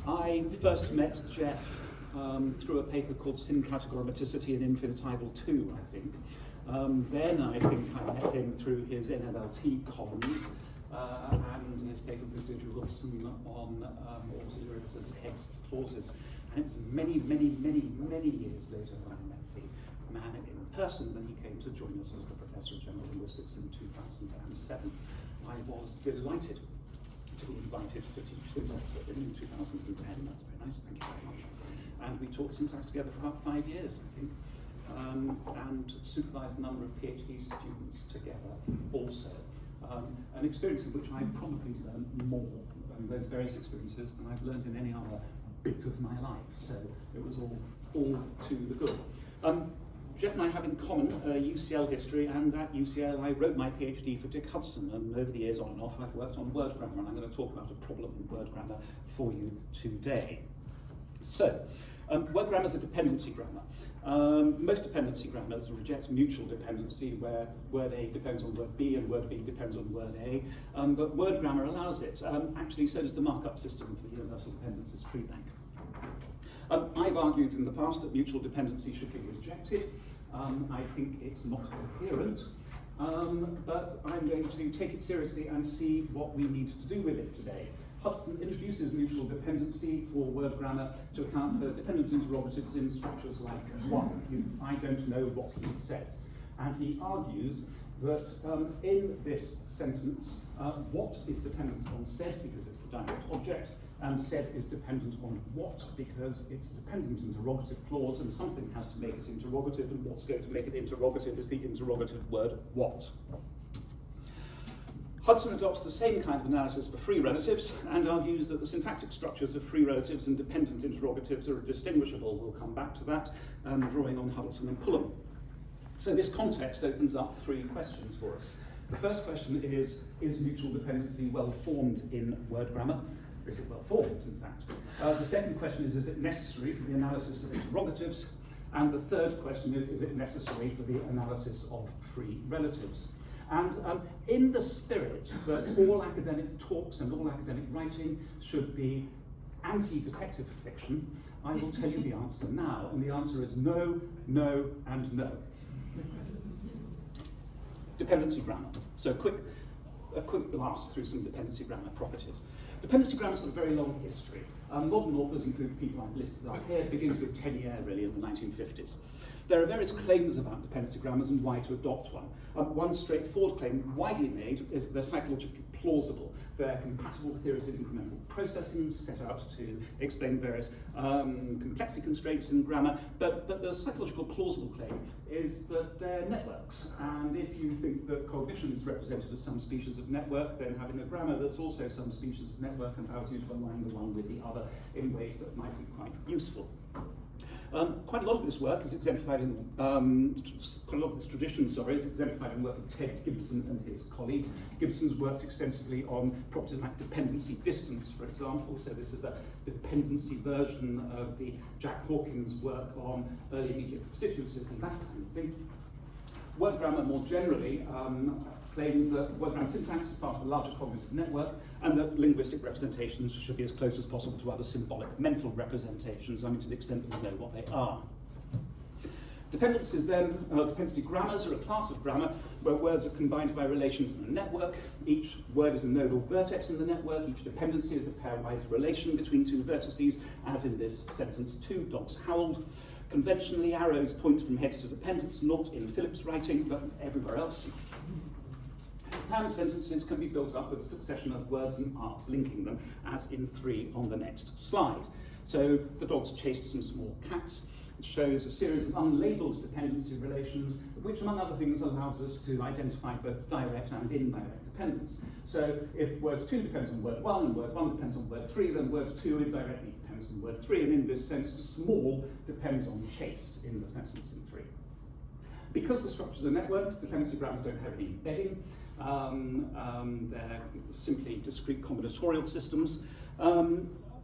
I first met Jeff through a paper called Synclassical Grammaticity and Infinitival 2, I think. Then I think I met him through his ELLT columns and his paper with Richard Wilson on auxiliaries as heads of clauses. And it was many years later when I met the man in person when he came to join us as the Professor of General Linguistics in 2007. I was delighted to be invited to teach syntax with him in 2010. That's very nice, thank you very much. And we taught syntax together for about 5 years, I think, and supervised a number of PhD students together also. An experience in which I probably learned more in those various experiences than I've learned in any other bit of my life. So it was all to the good. Jeff and I have in common UCL history, and at UCL I wrote my PhD for Dick Hudson, and over the years on and off I've worked on word grammar, and I'm going to talk about a problem in word grammar for you today. So, word grammar is a dependency grammar. Most dependency grammars reject mutual dependency, where word A depends on word B and word B depends on word A, but word grammar allows it. Actually, so does the markup system for the universal dependencies tree bank. I've argued in the past that mutual dependency should be rejected. I think it's not coherent, but I'm going to take it seriously and see what we need to do with it today. Hudson introduces mutual dependency for word grammar to account for dependent interrogatives in structures like one. I don't know what he said. And he argues that in this sentence, what is dependent on said because it's the direct object, and said is dependent on what because it's a dependent interrogative clause, and something has to make it interrogative, and what's going to make it interrogative is the interrogative word what. Hudson adopts the same kind of analysis for free relatives and argues that the syntactic structures of free relatives and dependent interrogatives are distinguishable. We'll come back to that, drawing on Hudson and Pullum. So this context opens up 3 questions for us. The first question is mutual dependency well formed in word grammar? Or is it well formed, in fact? The second question is it necessary for the analysis of interrogatives? And the third question is it necessary for the analysis of free relatives? And in the spirit that all academic talks and all academic writing should be anti-detective fiction, I will tell you the answer now, and the answer is no, no, and no. Dependency grammar. So a quick blast through some dependency grammar properties. Dependency grammar's got a very long history. Modern authors include people I've listed up here. It begins with Tenier, really, in the 1950s. There are various claims about dependency grammars and why to adopt one. One straightforward claim, widely made, is that they're psychologically plausible. They're compatible with theories of incremental processing, set out to explain various complexity constraints in grammar, but the psychological plausible claim is that they're networks. And if you think that cognition is represented as some species of network, then having a grammar that's also some species of network allows you to align the one with the other in ways that might be quite useful. Quite a lot of this work is exemplified in, quite a lot of this tradition, is exemplified in the work of Ted Gibson and his colleagues. Gibson's worked extensively on properties like dependency distance, for example, so this is a dependency version of the Jack Hawkins work on early immediate constituencies and that kind of thing. Word grammar more generally claims that word grammar syntax is part of a larger cognitive network, and that linguistic representations should be as close as possible to other symbolic mental representations, I mean to the extent that we know what they are. Dependencies then, dependency grammars are a class of grammar where words are combined by relations in a network. Each word is a node or vertex in the network. Each dependency is a pairwise relation between 2 vertices, as in this sentence, 2 dogs howled. Conventionally, arrows point from heads to dependents, not in Philip's writing, but everywhere else. And sentences can be built up with a succession of words and arcs linking them, as in 3 on the next slide. So the dogs chased some small cats. It shows a series of unlabeled dependency relations, which among other things allows us to identify both direct and indirect dependence. So if word 2 depends on word 1 and word 1 depends on word 3, then word 2 indirectly depends on word 3, and in this sense, small depends on chased in the sentence in 3. Because the structure is a network, dependency grammars don't have any embedding. They're simply discrete combinatorial systems.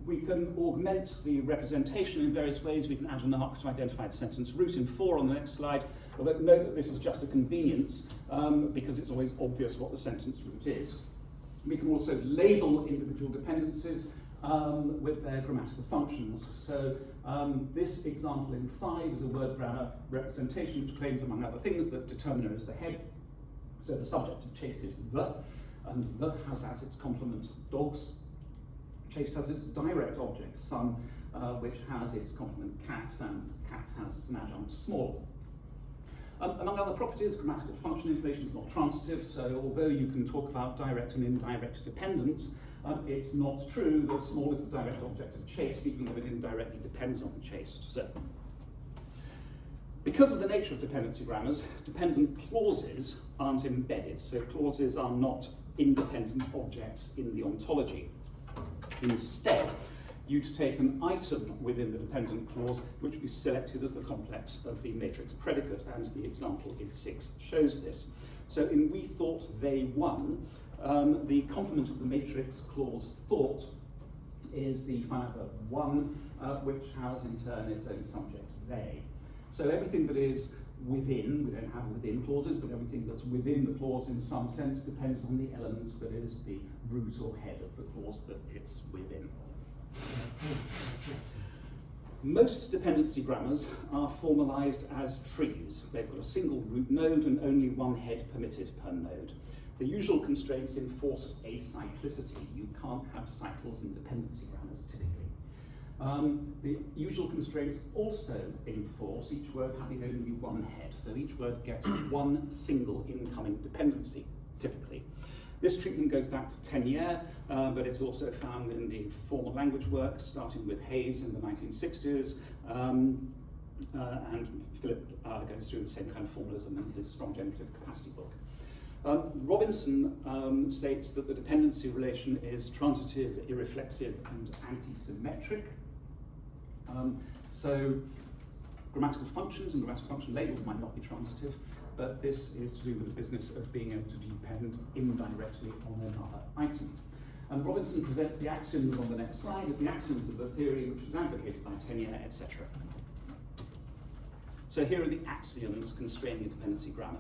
We can augment the representation in various ways. We can add an arc to identify the sentence root in 4 on the next slide. Although note that this is just a convenience because it's always obvious what the sentence root is. We can also label individual dependencies with their grammatical functions. So this example in 5 is a word grammar representation which claims, among other things, that determiner is the head. So the subject of chase is the, and the has as its complement dogs. Chase has its direct object, son, which has its complement cats, and cats has its an adjunct small. Among other properties, grammatical function information is not transitive, so although you can talk about direct and indirect dependence, it's not true that small is the direct object of chase, even though it indirectly depends on the chase. So, because of the nature of dependency grammars, dependent clauses aren't embedded, so clauses are not independent objects in the ontology. Instead, you'd take an item within the dependent clause which would be selected as the complex of the matrix predicate, and the example in 6 shows this. So in we thought they won, the complement of the matrix clause thought is the finite verb won, which has in turn its own subject they. So everything that is within, we don't have within clauses, but everything that's within the clause in some sense depends on the element that is the root or head of the clause that it's within. Most dependency grammars are formalized as trees. They've got a single root node and only one head permitted per node. The usual constraints enforce acyclicity. You can't have cycles in dependency grammars typically. The usual constraints also enforce each word having only one head. So each word gets one single incoming dependency, typically. This treatment goes back to Tenier, but it's also found in the formal language work, starting with Hayes in the 1960s, and Philip goes through the same kind of formalism in his strong generative capacity book. Robinson states that the dependency relation is transitive, irreflexive, and anti-symmetric. So grammatical functions and grammatical function labels might not be transitive, but this is to do with the business of being able to depend indirectly on another item. And Robinson presents the axioms on the next slide as the axioms of the theory which was advocated by Tenier, etc. So here are the axioms constraining a dependency grammar.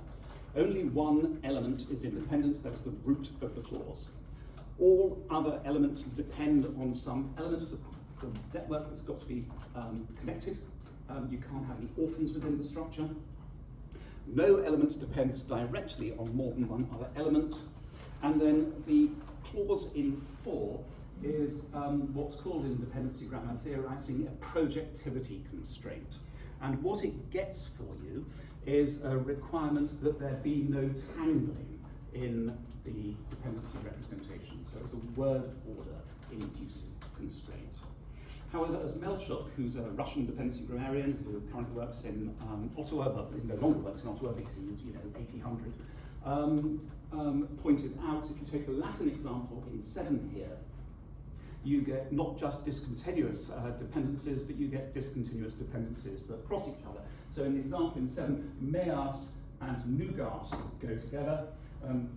Only one element is independent, that's the root of the clause. All other elements depend on some element. The network has got to be connected. You can't have any orphans within the structure. No element depends directly on more than one other element. And then the clause in 4 is what's called in dependency grammar theorizing a projectivity constraint. And what it gets for you is a requirement that there be no tangling in the dependency representation. So it's a word order inducing constraint. However, as Melchuk, who's a Russian dependency grammarian who currently works in Ottawa, but no longer works in Ottawa because he's 1800, pointed out, if you take the Latin example in 7 here, you get not just discontinuous dependencies, but you get discontinuous dependencies that cross each other. So in the example in 7, meas and nugas go together,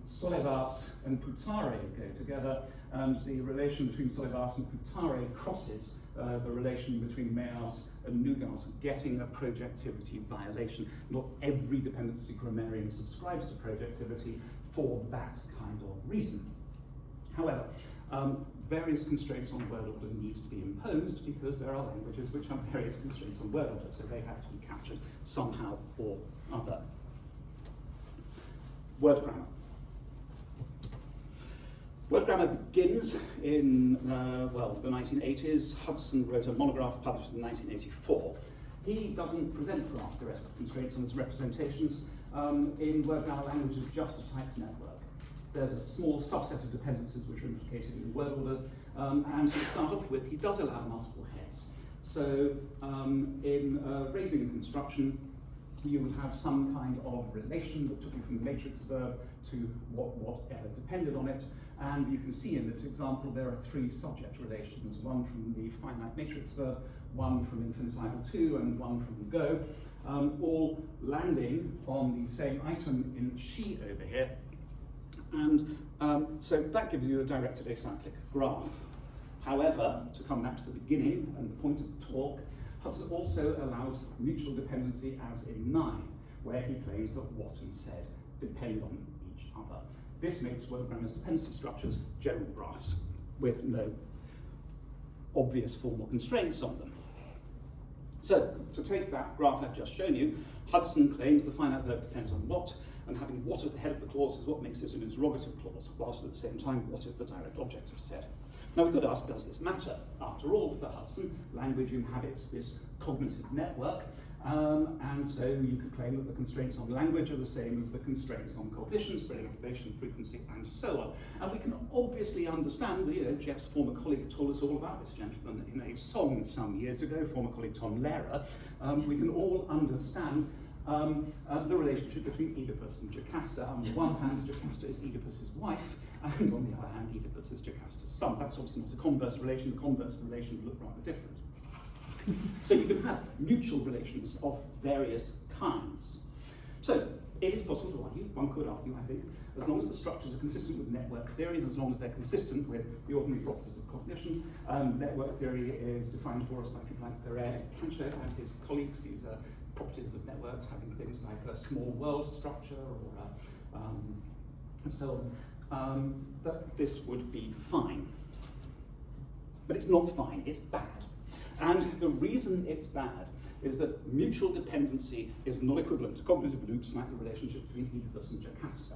solevas and putare go together, and the relation between solevas and putare crosses the relation between meas and nugas, getting a projectivity violation. Not every dependency grammarian subscribes to projectivity for that kind of reason. However, various constraints on word order need to be imposed because there are languages which have various constraints on word order, so they have to be captured somehow or other. Word grammar. Word grammar begins in, the 1980s. Hudson wrote a monograph published in 1984. He doesn't present graph theoretical constraints on his representations. In word grammar languages, just a typed network. There's a small subset of dependencies which are implicated in word order, and to start off with, he does allow multiple heads. So in raising construction, you would have some kind of relation that took you from the matrix verb to whatever depended on it. And you can see in this example there are 3 subject relations, one from the finite matrix verb, one from infinitive 2, and one from go, all landing on the same item in she over here. And so that gives you a directed acyclic graph. However, to come back to the beginning and the point of the talk, Hudson also allows mutual dependency as in 9, where he claims that what and said depend on each other. this makes word grammar's dependency structures general graphs with no obvious formal constraints on them. So, to take that graph I've just shown you, Hudson claims the finite verb depends on what, and having what as the head of the clause is what makes it an interrogative clause, whilst at the same time, what is the direct objective set? Now we could ask, does this matter? After all, for Hudson, language inhabits this cognitive network, and so you could claim that the constraints on language are the same as the constraints on cognition, spreading, activation, frequency, and so on. And we can obviously understand, Jeff's former colleague told us all about this gentleman in a song some years ago, former colleague Tom Lehrer. We can all understand the relationship between Oedipus and Jocasta. On the one hand, Jocasta is Oedipus's wife, and on the other hand, Oedipus is Jocasta's son. That's obviously not a converse relation. The converse relation would look rather different. So you can have mutual relations of various kinds. So it is possible to argue, one could argue, I think, as long as the structures are consistent with network theory, and as long as they're consistent with the ordinary properties of cognition. Network theory is defined for us by people like Ferrer Cancho and his colleagues. These are properties of networks having things like a small world structure or so on. But this would be fine. But it's not fine, it's bad. And the reason it's bad is that mutual dependency is not equivalent to cognitive loops like the relationship between Oedipus and Jocasta.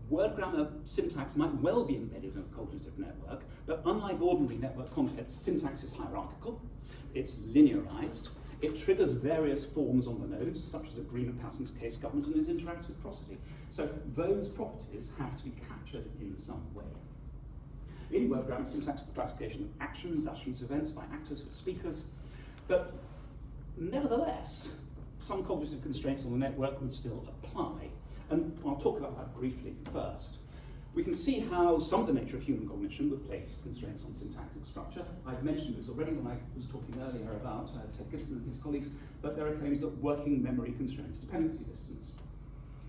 Word grammar syntax might well be embedded in a cognitive network, but unlike ordinary network contexts, syntax is hierarchical, it's linearized, it triggers various forms on the nodes, such as agreement-patterns, case government, and it interacts with prosody. So those properties have to be captured in some way. In word grammar, syntax is the classification of actions, events by actors or speakers, but nevertheless, some cognitive constraints on the network would still apply. And I'll talk about that briefly first. We can see how some of the nature of human cognition would place constraints on syntactic structure. I've mentioned this already when I was talking earlier about Ted Gibson and his colleagues, but there are claims that working memory constrains dependency distance.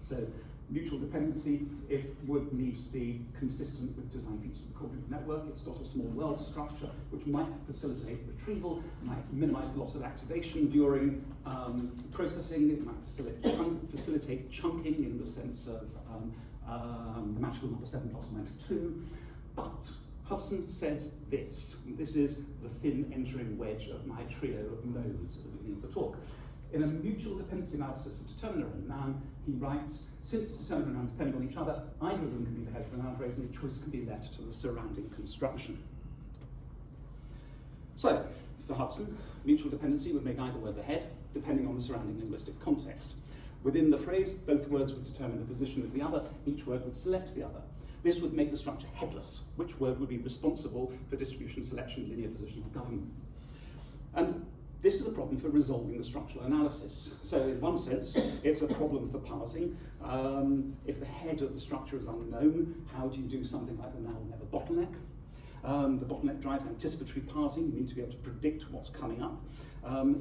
So mutual dependency, it would need to be consistent with design features of the cognitive network. It's got a small world structure which might facilitate retrieval, might minimize the loss of activation during processing, it might facilitate chunking in the sense of magical number 7 plus or minus 2. But Hudson says this is the thin entering wedge of my trio of no's at the beginning of the talk. In a mutual dependency analysis of determiner and noun, he writes, since determiner and noun depend on each other, either of them can be the head of the noun phrase, and the choice can be left to the surrounding construction. So, for Hudson, mutual dependency would make either word the head, depending on the surrounding linguistic context. Within the phrase, both words would determine the position of the other, each word would select the other. This would make the structure headless, which word would be responsible for distribution, selection, linear position, or government. And this is a problem for resolving the structural analysis. So in one sense, it's a problem for parsing. If the head of the structure is unknown, how do you do something like the now or never bottleneck? The bottleneck drives anticipatory parsing. You need to be able to predict what's coming up.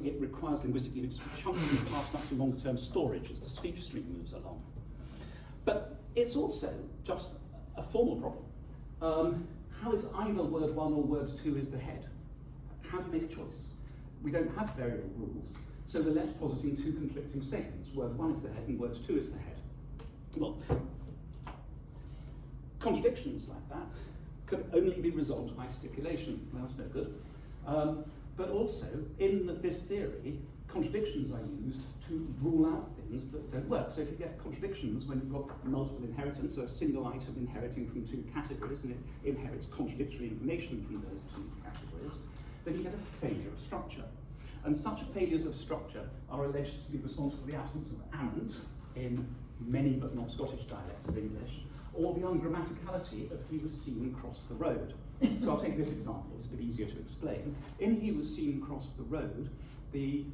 It requires linguistic units to be chunked and passed up to longer-term storage as the speech stream moves along. But it's also just a formal problem. How is either word 1 or word 2 is the head? How do you make a choice? We don't have variable rules, so we're left positing two conflicting statements. Word 1 is the head and word 2 is the head. Well, contradictions like that can only be resolved by stipulation. Well, that's no good. But also, in this theory, contradictions are used to rule out things that don't work. So if you get contradictions when you've got multiple inheritance, so a single item inheriting from two categories, and it inherits contradictory information from those two categories, then you get a failure of structure. And such failures of structure are alleged to be responsible for the absence of and in many but not Scottish dialects of English, or the ungrammaticality of he was seen cross the road. So I'll take this example, it's a bit easier to explain. In he was seen cross the road, the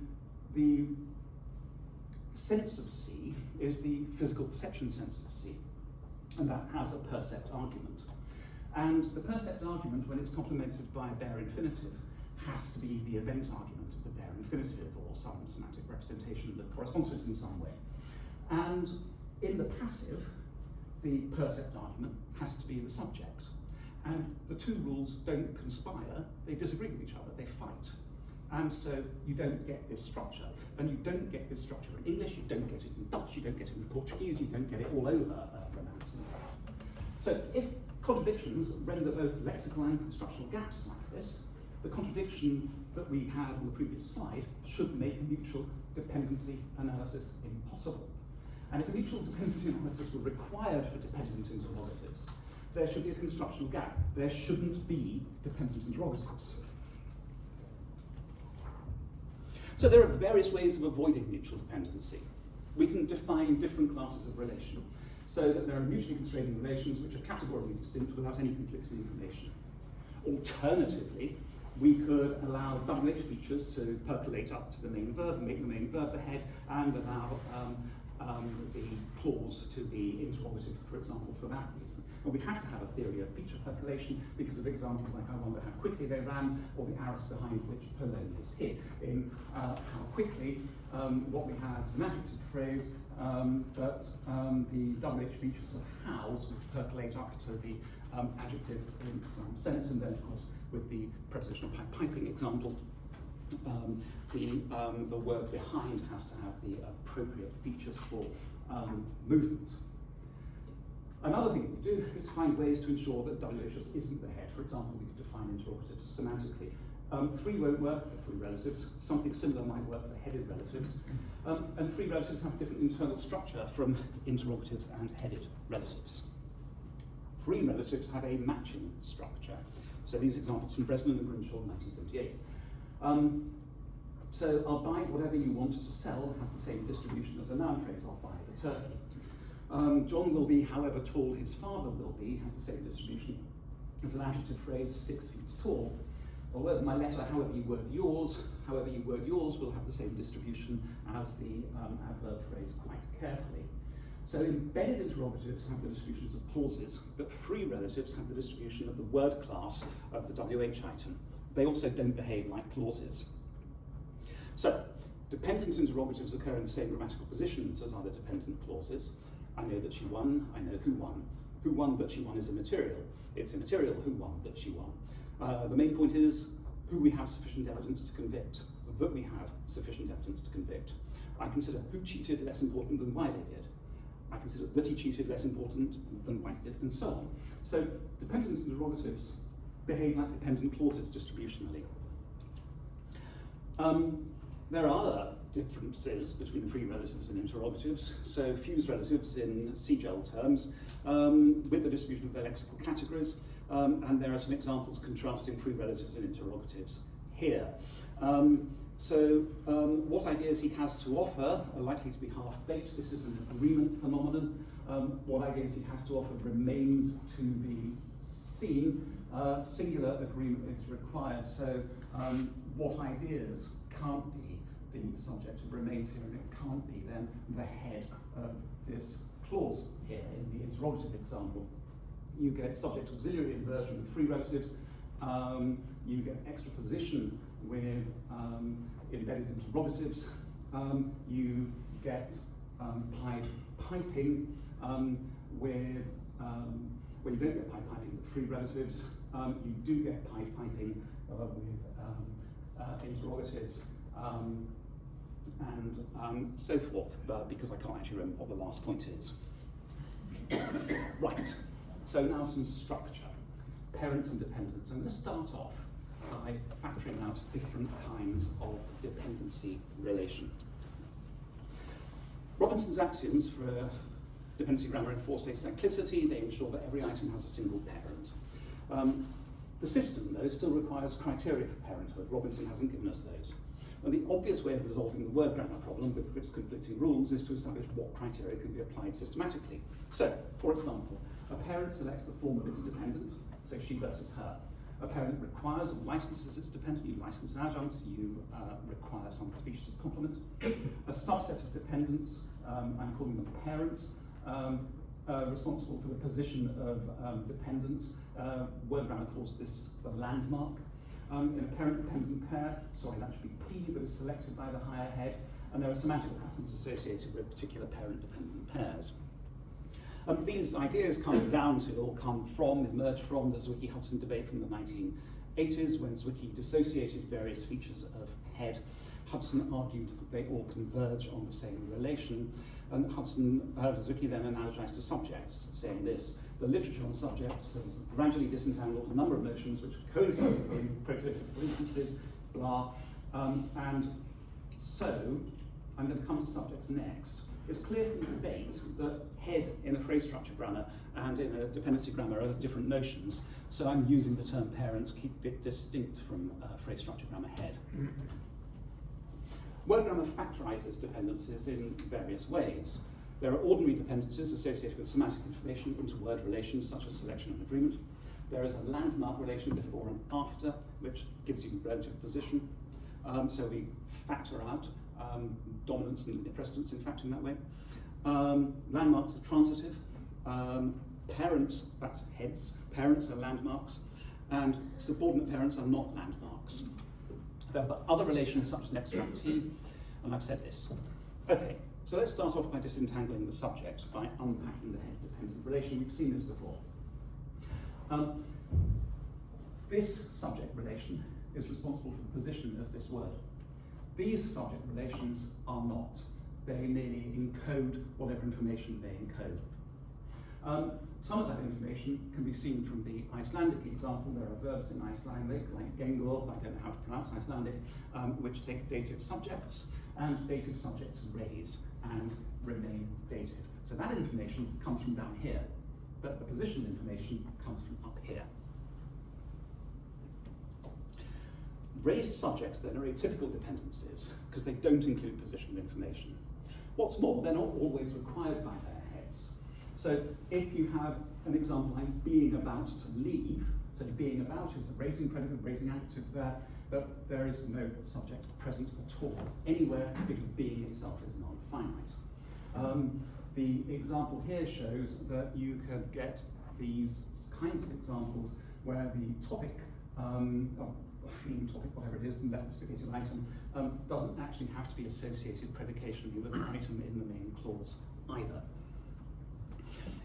sense of see is the physical perception sense of see, and that has a percept argument. And the percept argument, when it's complemented by a bare infinitive, has to be the event argument of the bare infinitive, or some semantic representation that corresponds to it in some way. And in the passive, the percept argument has to be the subject. And the two rules don't conspire, they disagree with each other, they fight. And so you don't get this structure. And you don't get this structure in English, you don't get it in Dutch, you don't get it in Portuguese, you don't get it all over Romance. So if contradictions render both lexical and constructional gaps like this, the contradiction that we had on the previous slide should make mutual dependency analysis impossible. And if a mutual dependency analysis were required for dependent interrogatives, there should be a constructional gap. There shouldn't be dependent interrogatives. So there are various ways of avoiding mutual dependency. We can define different classes of relation so that there are mutually constraining relations which are categorically distinct without any conflicting information. Alternatively, we could allow WH features to percolate up to the main verb, make the main verb the head, and allow the clause to be interrogative, for example, for that reason. And we have to have a theory of feature percolation because of examples like I wonder how quickly they ran, or the arras behind which Polonius hid. In how quickly, what we had is an adjective phrase, but the WH features of hows would percolate up to the adjective in some sense, and then of course with the prepositional piping example, the word behind has to have the appropriate features for movement. Another thing we do is find ways to ensure that WH just isn't the head. For example, we could define interrogatives semantically. Free won't work for free relatives. Something similar might work for headed relatives. And free relatives have different internal structure from interrogatives and headed relatives. Free relatives have a matching structure. So these examples from Bresnan and Grimshaw in 1978. So I'll buy whatever you want to sell has the same distribution as a noun phrase, I'll buy the turkey. John will be however tall his father will be, has the same distribution as an adjective phrase, 6 feet tall. Although my letter, however you word yours, will have the same distribution as the adverb phrase quite carefully. So embedded interrogatives have the distributions of clauses, but free relatives have the distribution of the word class of the WH item. They also don't behave like clauses. So, dependent interrogatives occur in the same grammatical positions as other dependent clauses. I know that she won, I know who won. Who won that she won is immaterial. It's immaterial who won that she won. The main point is who we have sufficient evidence to convict, that we have sufficient evidence to convict. I consider who cheated less important than why they did. I consider that he cheated less important than why he did, and so on. So, dependent interrogatives behave like dependent clauses distributionally. There are other differences between free relatives and interrogatives. So fused relatives in CGEL terms with the distribution of their lexical categories, and there are some examples contrasting free relatives and interrogatives here. What ideas he has to offer are likely to be half-baked. This is an agreement phenomenon. What ideas he has to offer remains to be seen. Singular agreement is required, so what ideas can't be the subject of remains here, and it can't be then the head of this clause here in the interrogative example. You get subject auxiliary inversion with free relatives, you get extraposition with embedded interrogatives, you get piping with, well, you don't get piping with free relatives, you do get piping with interrogatives, and so forth, because I can't actually remember what the last point is. Right, so now some structure, parents and dependents. I'm going to start off by factoring out different kinds of dependency relation. Robinson's axioms for dependency grammar enforce acyclicity. They ensure that every item has a single parent. The system, though, still requires criteria for parenthood. Robinson hasn't given us those. And the obvious way of resolving the word grammar problem with its conflicting rules is to establish what criteria can be applied systematically. So, for example, a parent selects the form of its dependent, so she versus her. A parent requires or licenses its dependent, you license an adjunct, you require some species of complement. A subset of dependents, I'm calling them parents, responsible for the position of dependents. Word grammar calls this the landmark. In a parent-dependent pair, sorry, that should be P, that is selected by the higher head, and there are semantic patterns associated with particular parent-dependent pairs. These ideas come down to, or come from, emerge from the Zwicky-Hudson debate from the 80s, when Zwicky dissociated various features of head, Hudson argued that they all converge on the same relation, and Zwicky then analogized to subjects, saying this: the literature on subjects has gradually disentangled a number of notions which coincide with prototypical instances, blah. And so, I'm going to come to subjects next. It's clear from the debate that head in a phrase structure grammar and in a dependency grammar are different notions, so I'm using the term parent to keep it distinct from phrase structure grammar head. Word grammar factorizes dependencies in various ways. There are ordinary dependencies associated with semantic information into word relations, such as selection and agreement. There is a landmark relation before and after, which gives you relative position. So we factor out dominance and precedence in factoring that way. Landmarks are transitive. Parents, that's heads, parents are landmarks, and subordinate parents are not landmarks. There are other relations such as an extractee, and I've said this. Okay, so let's start off by disentangling the subject by unpacking the head-dependent relation. We've seen this before. This subject relation is responsible for the position of this word. These subject relations are not. They merely encode whatever information they encode. Some of that information can be seen from the Icelandic example. There are verbs in Icelandic, like gengur, I don't know how to pronounce Icelandic, which take dative subjects, and dative subjects raise and remain dative. So that information comes from down here, but the position information comes from up here. Raised subjects then are atypical dependencies because they don't include positional information. What's more, they're not always required by their heads. So if you have an example like being about to leave, so being about is a raising predicate, raising adjective there, but there is no subject present at all anywhere because being itself is non-finite. The example here shows that you could get these kinds of examples where the topic, topic, whatever it is, the left-disticated item, doesn't actually have to be associated predicationally with an item in the main clause either.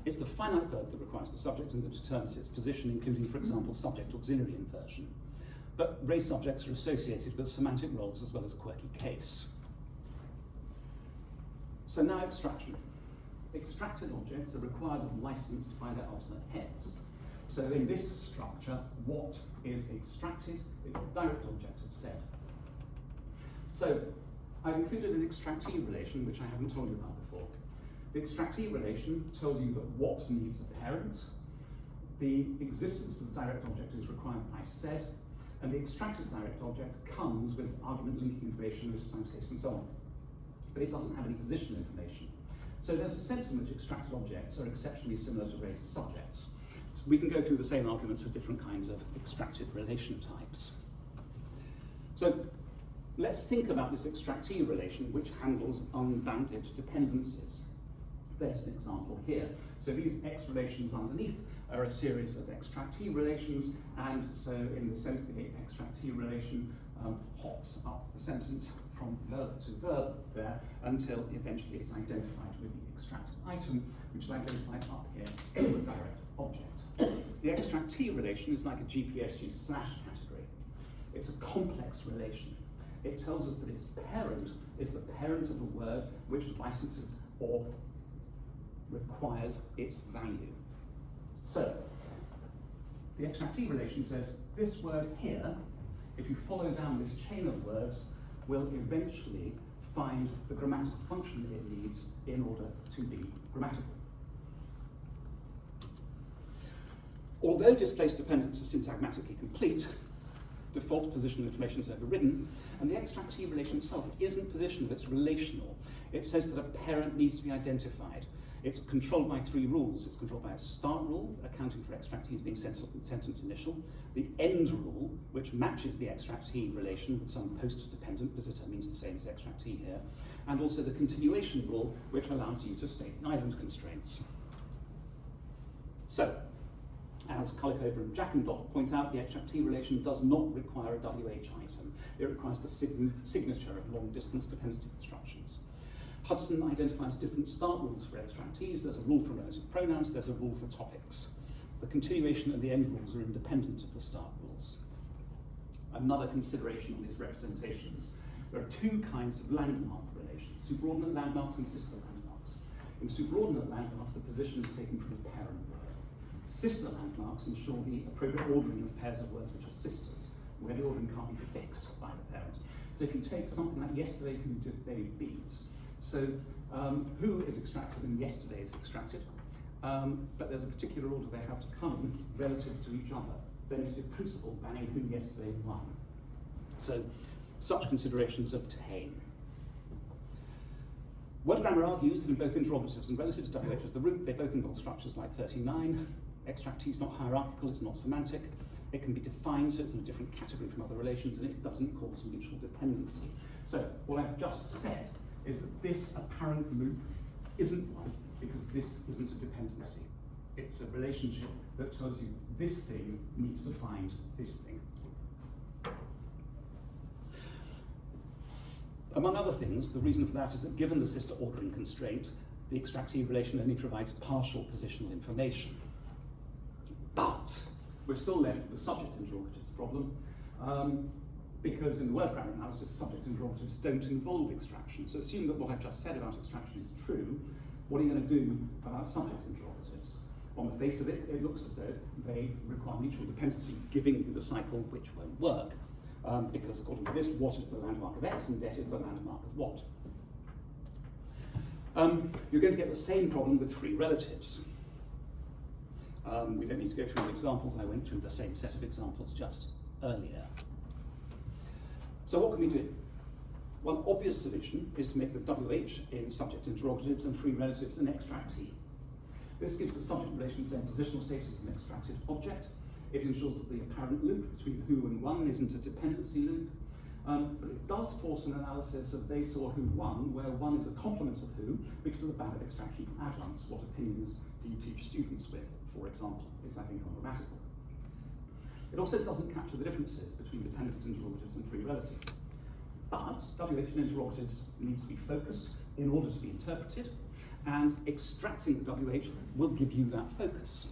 It's the finite verb that requires the subject and that determines its position, including, for example, subject auxiliary inversion. But raised subjects are associated with semantic roles as well as quirky case. So now extraction. Extracted objects are required and licensed by their alternate heads. So in this structure, what is extracted is the direct object of said. So I've included an extractee relation, which I haven't told you about before. The extractee relation tells you that what needs a parent, the existence of the direct object is required by said, and the extracted direct object comes with argument linking information, which is science case and so on. But it doesn't have any positional information. So there's a sense in which extracted objects are exceptionally similar to raised subjects. So we can go through the same arguments for different kinds of extracted relation types. So let's think about this extractee relation, which handles unbounded dependencies. There's an example here. So these X relations underneath are a series of extractee relations, and so in the sense the extractee relation hops up the sentence from verb to verb there until eventually it's identified with the extracted item, which is identified up here as the direct object. The extractee relation is like a GPSG slash category. It's a complex relation. It tells us that its parent is the parent of a word which licenses or requires its value. So, the extractee relation says this word here, if you follow down this chain of words, will eventually find the grammatical function it needs in order to be grammatical. Although displaced dependence is syntagmatically complete, default positional information is overridden, and the extractee relation itself isn't positional, it's relational. It says that a parent needs to be identified. It's controlled by three rules. It's controlled by a start rule, accounting for extractees being sentence initial, the end rule, which matches the extractee relation with some post-dependent, visitor means the same as extractee here, and also the continuation rule, which allows you to state island constraints. So, as Kulikover and Jackendorf point out, the extractee relation does not require a WH item. It requires the signature of long-distance dependency constructions. Hudson identifies different start rules for extractees. There's a rule for relative pronouns, there's a rule for topics. The continuation and the end rules are independent of the start rules. another consideration on these representations. There are two kinds of landmark relations, superordinate landmarks and sister landmarks. In superordinate landmarks, the position is taken from the parent word. Sister landmarks ensure the appropriate ordering of pairs of words which are sisters, where the ordering can't be fixed by the parent. So if you take something like yesterday, who did they beat? So who is extracted and yesterday is extracted, but there's a particular order they have to come relative to each other. There needs to be a principle banning who yesterday won. So such considerations obtain. Word grammar argues that in both interrogatives and relatives, WH is the root. They both involve structures like 39. Extractee is not hierarchical, it's not semantic. It can be defined, so it's in a different category from other relations, and it doesn't cause mutual dependency. So what I've just said is that this apparent loop isn't one, because this isn't a dependency. It's a relationship that tells you this thing needs to find this thing. Among other things, the reason for that is that given the sister ordering constraint, the extractee relation only provides partial positional information. But we're still left with the subject interrogatives problem, because in the word grammar analysis, subject interrogatives don't involve extraction. So assume that what I've just said about extraction is true, what are you going to do about subject interrogatives? On the face of it, it looks as though they require mutual dependency, giving you the cycle which won't work. Because according to this, what is the landmark of X and det is the landmark of what? You're going to get the same problem with free relatives. We don't need to go through the examples. I went through the same set of examples just earlier. So what can we do? One obvious solution is to make the WH in subject interrogatives and free relatives an extractee. This gives the subject relation the same positional status as an extracted object. It ensures that the apparent loop between who and one isn't a dependency loop. But it does force an analysis of they saw who won, where one is a complement of who, because of the ban of extraction from adjuncts. What opinions do you teach students with, for example, is I think ungrammatical. It also doesn't capture the differences between dependent interrogatives and free relatives. But WH in interrogatives needs to be focused in order to be interpreted, and extracting the WH will give you that focus.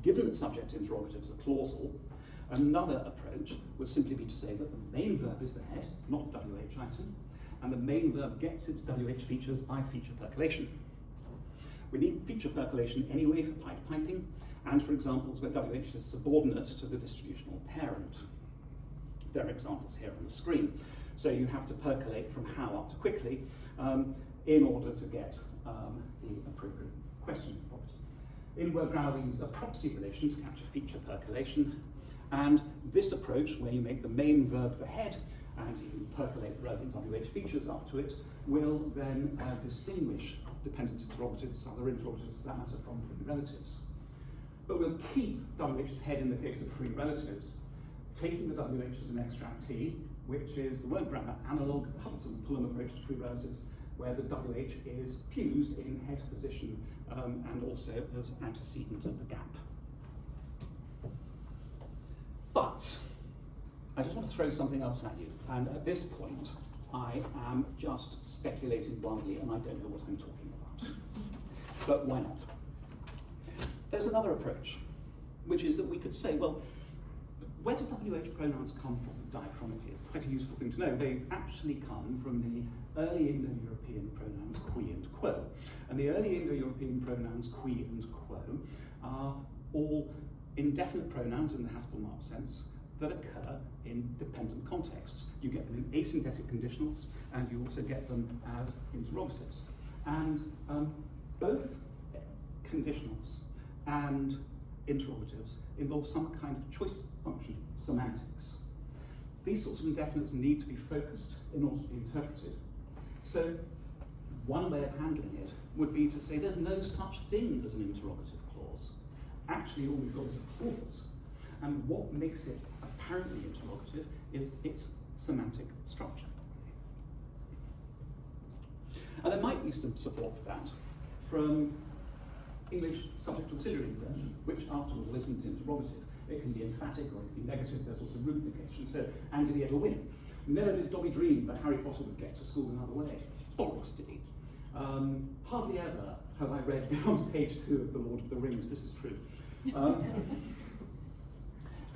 Given that subject interrogatives are clausal, another approach would simply be to say that the main verb is the head, not the WH item, and the main verb gets its WH features by feature percolation. We need feature percolation anyway for pipe piping, and for examples where WH is subordinate to the distributional parent. There are examples here on the screen. So you have to percolate from how up to quickly in order to get the appropriate question property. In word grammar, we use a proxy relation to capture feature percolation. And this approach, where you make the main verb the head and you percolate relevant WH features up to it, will then distinguish dependent interrogatives, other interrogatives for that matter, from free relatives. But we'll keep WH's head in the case of free relatives, taking the WH as an extractee, which is the word grammar analog Hudson-Pullum approach to free relatives, where the WH is fused in head position and also as antecedent of the gap. But I just want to throw something else at you, and at this point I am just speculating wildly and I don't know what I'm talking about. But why not? There's another approach, which is that we could say, well, where do WH pronouns come from diachronically? It's quite a useful thing to know. They actually come from the early Indo-European pronouns qui and quo. And the early Indo-European pronouns qui and quo are all indefinite pronouns in the Haskell-Mark sense that occur in dependent contexts. You get them in asynthetic conditionals, and you also get them as interrogatives. And both conditionals and interrogatives involve some kind of choice function semantics. These sorts of indefinites need to be focused in order to be interpreted. So one way of handling it would be to say there's no such thing as an interrogative clause. Actually, all we've got is a clause. And what makes it apparently interrogative is its semantic structure. And there might be some support for that from English subject auxiliary inversion, which after all isn't interrogative. It can be emphatic or it can be negative. There's also root negation. So, and did he ever win? Never did Dobby dream that Harry Potter would get to school another way. Bollocks did he. Hardly ever have I read beyond page 2 of The Lord of the Rings. This is true.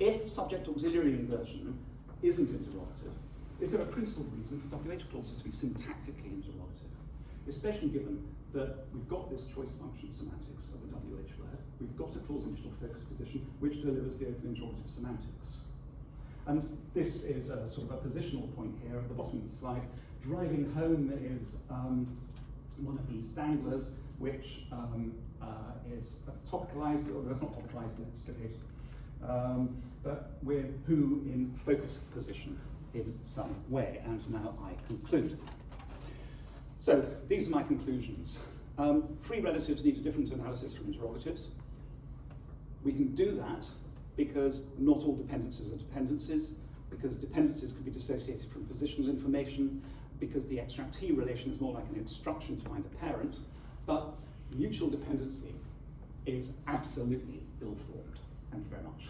If subject auxiliary inversion isn't interrogative, is there a principled reason for WH clauses to be syntactically interrogative, especially given that we've got this choice function semantics of the WH word, we've got a clause initial focus position which delivers the open interrogative semantics. And this is a sort of a positional point here at the bottom of the slide. Driving home is one of these danglers, which is topicalized, or that's not topicalized, it's stillated, but with who in focus position in some way. And now I conclude. So these are my conclusions. Free relatives need a different analysis from interrogatives. We can do that because not all dependencies are dependencies, because dependencies can be dissociated from positional information, because the extractee relation is more like an instruction to find a parent, but mutual dependency is absolutely ill-formed. Thank you very much.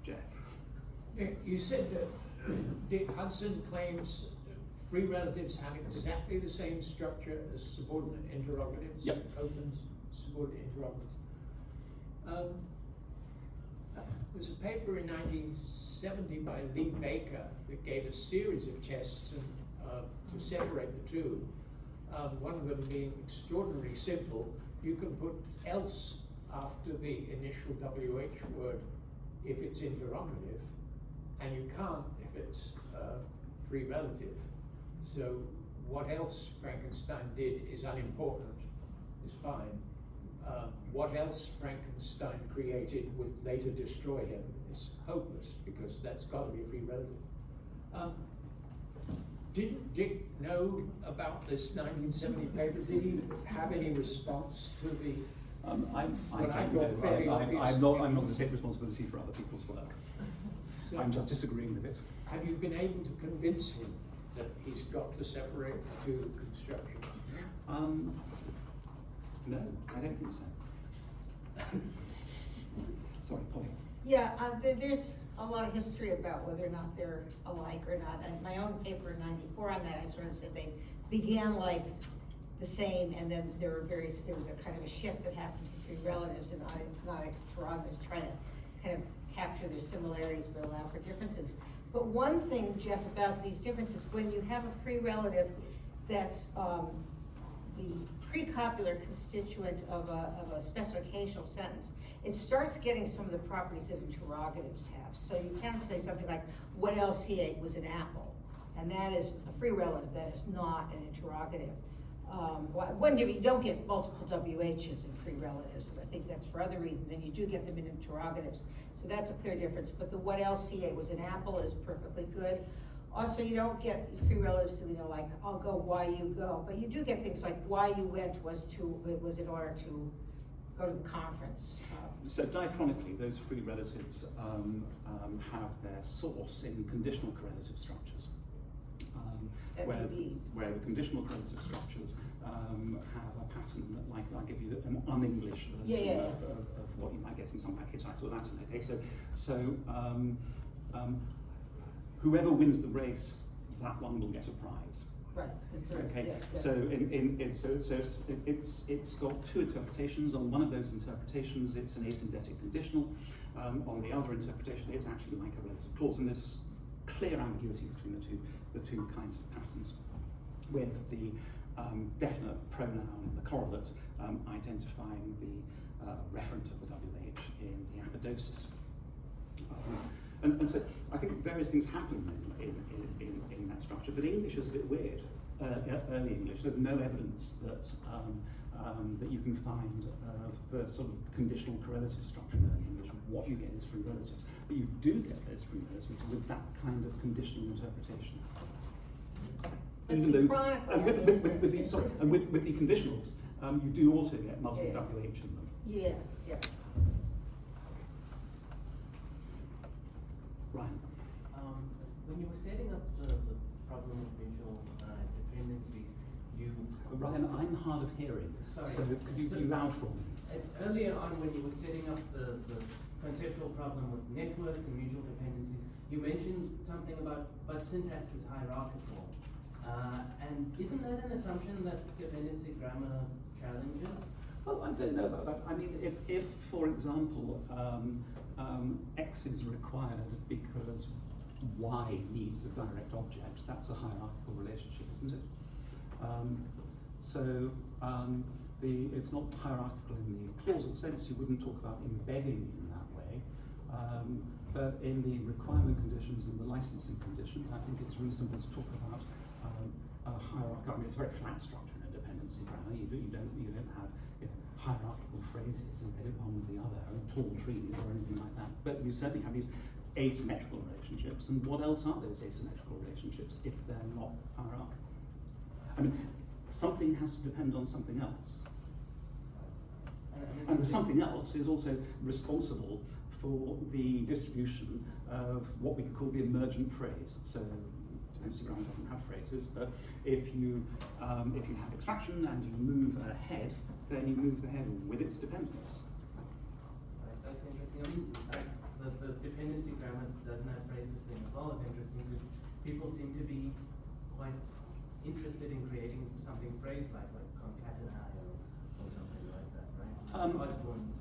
Jeff. You said that Dick Hudson claims free relatives have exactly the same structure as subordinate interrogatives. Yep. Open subordinate interrogatives. There's a paper in 1970 by Lee Baker that gave a series of tests to separate the two. One of them being extraordinarily simple. You can put else after the initial WH word if it's interrogative, and you can't if it's free relative. So what else Frankenstein did is unimportant, is fine. What else Frankenstein created would later destroy him is hopeless, because that's got to be a free relative. Didn't Dick know about this 1970 paper? Did he have any response to the? I'm not going to take responsibility for other people's work. So I'm just disagreeing with it. Have you been able to convince him that he's got to separate the two constructions? No, I don't think so. Sorry, Polly. Yeah, there's a lot of history about whether or not they're alike or not. And my own paper in '94 on that, I sort of said they began life the same, and then there was a kind of a shift that happened between relatives and not interrogatives, trying to kind of capture their similarities but allow for differences. But one thing, Jeff, about these differences, when you have a free relative that's the precopular constituent of a specificational sentence, it starts getting some of the properties that interrogatives have. So you can say something like, what else he ate was an apple. And that is a free relative, that is not an interrogative. You don't get multiple WHs in free relatives, and I think that's for other reasons, and you do get them in interrogatives. So that's a clear difference. But the what else he ate was an apple is perfectly good. Also, you don't get free relatives, like, I'll go, why you go. But you do get things like, why you went was in order to go to the conference. So diachronically, those free relatives have their source in conditional correlative structures. Where the conditional correlative structures have a pattern that, like, I'll give you an un-English version of what you might get in some package sites or Latin. Okay, so whoever wins the race, that one will get a prize. Right. Okay. So it's got two interpretations. On one of those interpretations, it's an asynthetic conditional. On the other interpretation, it's actually like a relative clause, and there's a clear ambiguity between the two kinds of patterns, with the definite pronoun, the correlate, identifying the referent of the WH in the apodosis. And so I think various things happen in that structure, but English is a bit weird. Early English, there's no evidence that that you can find the sort of conditional correlative structure in early English. What you get is free relatives, but you do get those free relatives with that kind of conditional interpretation. Even though, and with the conditionals, you do also get multiple WH in them. Yeah. Ryan. When you were setting up the problem of mutual dependencies, Ryan, I'm hard of hearing. Sorry. So could you be loud for me? Earlier on, when you were setting up the conceptual problem with networks and mutual dependencies, you mentioned something about, but syntax is hierarchical. And isn't that an assumption that dependency grammar challenges? Well, I don't know about that. I mean, if for example, X is required because Y needs a direct object, that's a hierarchical relationship, isn't it? It's not hierarchical in the clausal sense. You wouldn't talk about embedding in that way. But in the requirement conditions and the licensing conditions, I think it's reasonable to talk about a hierarchical. I mean, it's a very flat structure in a dependency grammar. You don't have hierarchical phrases embedded one with the other, or tall trees or anything like that. But you certainly have these asymmetrical relationships. And what else are those asymmetrical relationships if they're not hierarchical? I mean, something has to depend on something else. And the something else is also responsible for the distribution of what we could call the emergent phrase. So dependency grammar doesn't have phrases, but if you have extraction and you move ahead, then you move the head with its dependence. Right, that's interesting. I mean, the dependency grammar doesn't have phrases thing as well is interesting because people seem to be quite interested in creating something phrase-like, like concatenate or something like that, right?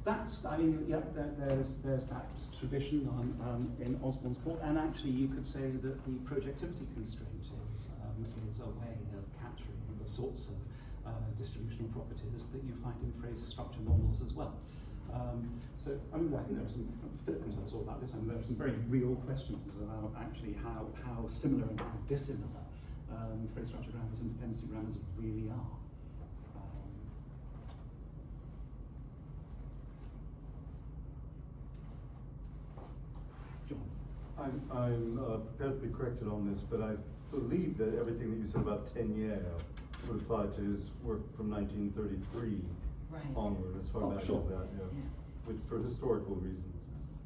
That's, I mean, yeah, there's that tradition in Osborne's court, and actually you could say that the projectivity constraint is a way of capturing the sorts of distributional properties that you find in phrase structure models as well. So, I mean, I think there are some, Philip can tell us all about this, and there are some very real questions about actually how similar and how dissimilar phrase structure grammars and dependency grammars really are. John? I'm prepared to be corrected on this, but I believe that everything that you said about Tenier would apply to his work from 1933 Right. onward, as far back as that, yeah. Which, for historical reasons, is